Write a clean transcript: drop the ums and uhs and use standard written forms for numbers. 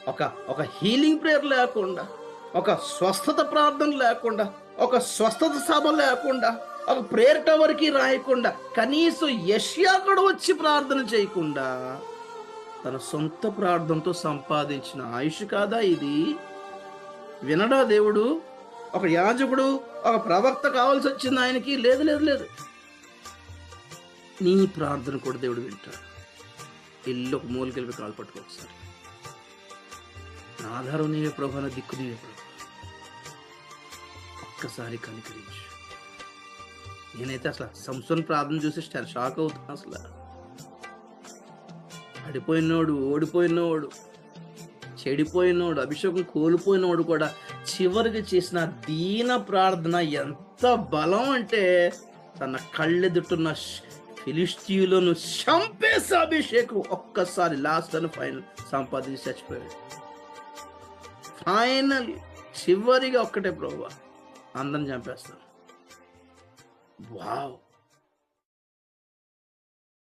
ఒక ఒక healing prayer లేకుండా, ఒక స్వస్థత ప్రార్థన లేకుండా, ఒక స్వస్థత సభ లేకుండా, ఒక ప్రేయర్ టవర్‌కి రాయకుండా, కనీసం యెషయా కూడా వచ్చి ప్రార్థన చేయకుండా, తన సొంత ప్రార్థనతో సంపాదించిన ఆయుష్ కాదా ఇది? వినడా దేవుడు? ఒక యాజకుడు, ఒక ప్రవక్త కావాల్సొచ్చింది ఆయనకి. లేదు, లేదు, లేదు. నీ ప్రార్థన కూడా దేవుడు వింటాడు. ఎళ్లి ఒక మూలకెళ్ళి కాలు పట్టుకో ఒకసారి. నా ఆధారం నీవే ప్రభు, నా దిక్కు నీవే ప్రభు. ఒక్కసారి కనికరించు. నేనైతే అసలు సంసోన్ ప్రార్థన చూసి షాక్ అవుతున్నా అసలు. పడిపోయినోడు, ఓడిపోయినోడు, చెడిపోయినోడు, అభిషేకం కోల్పోయినోడు కూడా చివరికి చేసిన దీన ప్రార్థన ఎంత బలం అంటే, తన కళ్ళెదుటున్న ఫిలిష్తీయులను చంపేసి అభిషేకం ఒక్కసారి లాస్ట్ అని ఫైనల్ సంపాదించి చచ్చిపోయాడు. ఫైనల్ చివరిగా ఒక్కటే ప్రభువా, అందరిని చంపేస్తాను. వావ్!